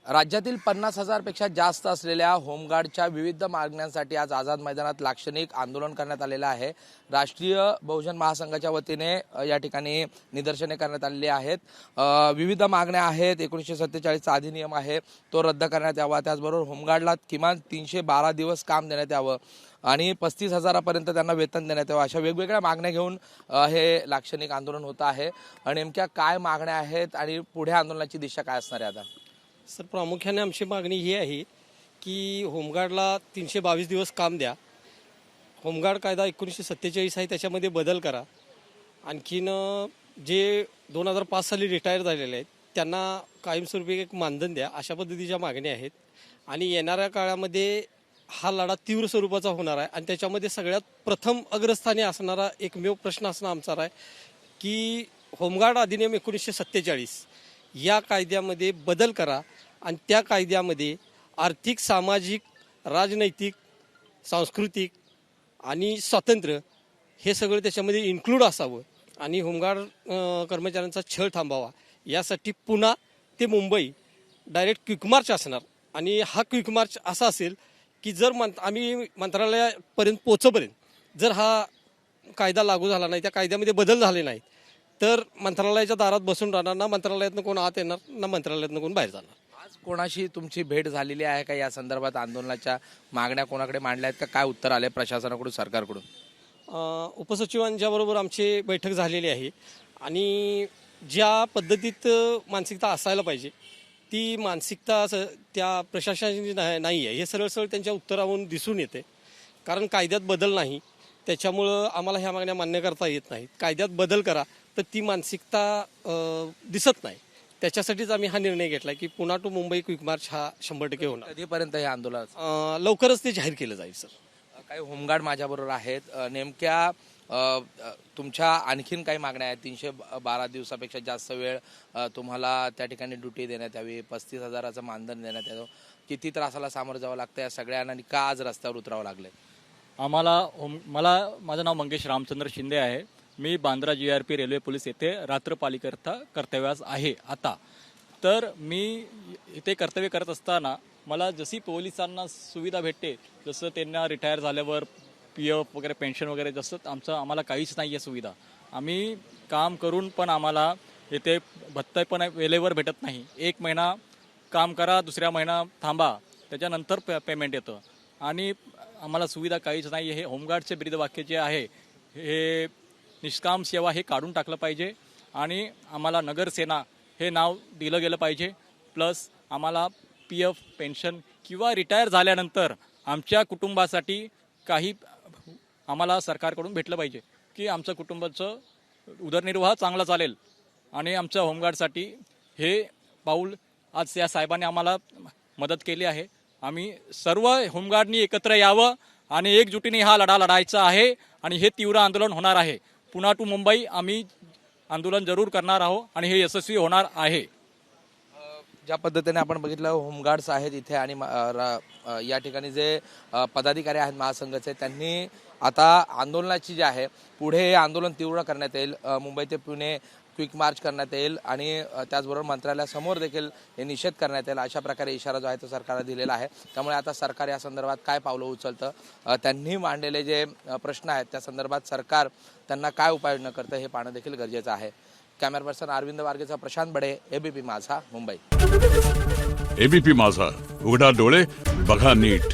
राज्यातील 50,000 पेक्षा जास्त असलेल्या होमगार्डच्या विविध मागण्यांसाठी आज आझाद मैदानात लाक्षणिक आंदोलन करण्यात आलेलं आहे। राष्ट्रीय बहुजन महासंघाच्या वतीने या ठिकाणी निदर्शने करण्यात आलेली आहेत। विविध मागण्या आहेत। 1947 चा अधिनियम आहे तो रद्द करण्यात यावा, त्याचबरोबर होमगार्डला किमान 312 दिवस काम देण्यात यावं आणि 35,000 पर्यंत त्यांना वेतन देण्यात यावं, अशा वेगवेगळ्या मागण्या घेऊन हे लाक्षणिक आंदोलन होत आहे। आणि नेमक्या काय मागण्या आहेत आणि पुढे आंदोलनाची दिशा काय असणार आहे आता? सर, प्रामुख्याने आमची मागणी ही आहे की होमगार्डला 322 दिवस काम द्या। होमगार्ड कायदा 1947 आहे, त्याच्यामध्ये बदल करा। आणखीन जे 2005 साली रिटायर झालेले आहेत त्यांना कायमस्वरूपी एक मानधन द्या, अशा पद्धतीच्या मागण्या आहेत। आणि येणाऱ्या काळामध्ये हा लढा तीव्र स्वरूपाचा होणार आहे आणि त्याच्यामध्ये सगळ्यात प्रथम अग्रस्थानी असणारा एकमेव प्रश्न असणं आमचा आहे की होमगार्ड अधिनियम 1947 या कायद्यामध्ये बदल करा आणि त्या कायद्यामध्ये आर्थिक, सामाजिक, राजनैतिक, सांस्कृतिक आणि स्वातंत्र्य हे सगळं त्याच्यामध्ये इन्क्लूड असावं आणि होमगार्ड कर्मचाऱ्यांचा छळ थांबावा। यासाठी पुणे ते मुंबई डायरेक्ट क्विक मार्च असणार आणि हा क्विक मार्च असा असेल की जर आम्ही मंत्रालयापर्यंत पोहोचेपर्यंत जर हा कायदा लागू झाला नाही, त्या कायद्यामध्ये बदल झाले नाहीत, तर मंत्रालयाच्या दारात बसून राहणार, ना मंत्रालयातनं कोण आत येणार ना मंत्रालयातनं कोण बाहेर जाणार। आज कोणाशी तुमची भेट झालेली आहे का? या संदर्भात आंदोलनाच्या मागण्या कोणाकडे मांडल्या आहेत का? काय उत्तर आले प्रशासनाकडून, सरकारकडून? उपसचिवांच्या बरोबर आमची बैठक झालेली आहे आणि ज्या पद्धतीत मानसिकता असायला पाहिजे ती मानसिकता त्या प्रशासनाची नाही आहे, हे सरळ सरळ त्यांच्या उत्तरावरून दिसून येते। कारण कायद्यात बदल नाही, त्याच्यामुळं आम्हाला ह्या मागण्या मान्य करता येत नाहीत। कायद्यात बदल करा, तर ती मानसिकता दिसत नाही। त्याच्यासाठीच आम्ही हा निर्णय घेतला की पुणे टू मुंबई क्विक मार्च हा 100% होणार। कधीपर्यंत हे आंदोलन? लवकरच ते जाहीर केलं जाईल सर। काही होमगार्ड माझ्याबरोबर आहेत। नेमक्या तुमच्या आणखीन काही मागण्या आहेत? 312 दिवसापेक्षा जास्त वेळ तुम्हाला त्या ठिकाणी ड्युटी देण्यात यावी, 35,000चं मानधन देण्यात यावं, किती त्रासाला सामोरं जावं लागतं या सगळ्यांना आणि का आज रस्त्यावर उतरावं लागलंय? माझं नाव मंगेश रामचंद्र शिंदे आहे। मी बांद्रा GRP रेल्वे पोलीस येथे रात्रपालिकेकरता कर्तव्यास आहे आता। तर मी इथे कर्तव्य करत असताना मला जशी पोलिसांना सुविधा भेटते, जसं त्यांना रिटायर झाल्यावर PF वगैरे, पेन्शन वगैरे, जसं आम्हाला काहीच नाही आहे सुविधा। आम्ही काम करून पण आम्हाला इथे भत्ता पण वेळेवर भेटत नाही। 1 महिना काम करा, दुसऱ्या महिना थांबा, त्याच्यानंतर पेमेंट येतं आणि आम्हाला सुविधा काहीच नाही आहे। हे होमगार्डचे ब्रीदवाक्य जे आहे हे निष्काम सेवा हे काढून टाकलं पाहिजे आणि आम्हाला नगरसेना हे नाव दिलं गेलं पाहिजे। प्लस आम्हाला PF, पेन्शन किंवा रिटायर झाल्यानंतर आमच्या कुटुंबासाठी काही आम्हाला सरकारकडून भेटलं पाहिजे की आमचं कुटुंबाचं उदरनिर्वाह चांगला चालेल। आणि आमच्या होमगार्डसाठी हे पाऊल आज या साहेबांनी आम्हाला मदत केली आहे। आम्ही सर्व होमगार्डनी एकत्र यावं आणि एकजुटीने हा लढा लढायचा आहे आणि हे तीव्र आंदोलन होणार आहे। पुणे टू मुंबई आम्ही आंदोलन जरूर करणार आहोत आणि हे यशस्वी होणार आहे। ज्या पद्धतीने आपण बघितलं होमगार्ड्स आहेत इथे आणि या ठिकाणी जे पदाधिकारी आहेत महासंघाचे, त्यांनी आता आंदोलनाची जी आहे पुढे हे आंदोलन तीव्र करण्यात येईल। मुंबई ते पुणे क्विक मार्च करण्यात येईल आणि त्याचबरोबर मंत्रालयासमोर देखील हे निषेध करण्यात येईल, अशा प्रकारे इशारा जो आहे तो सरकारला दिलेला आहे। त्यामुळे आता सरकार या संदर्भात काय पावलं उचलतं, त्यांनी मांडलेले जे प्रश्न आहेत त्या संदर्भात सरकार त्यांना काय उपाययोजना करतं हे पाहणं देखील गरजेचं आहे। कॅमेरा पर्सन अरविंद वारगेचा प्रशांत बडे, ABP माझा, मुंबई। ABP माझा, उघडा डोळे बघा नीट।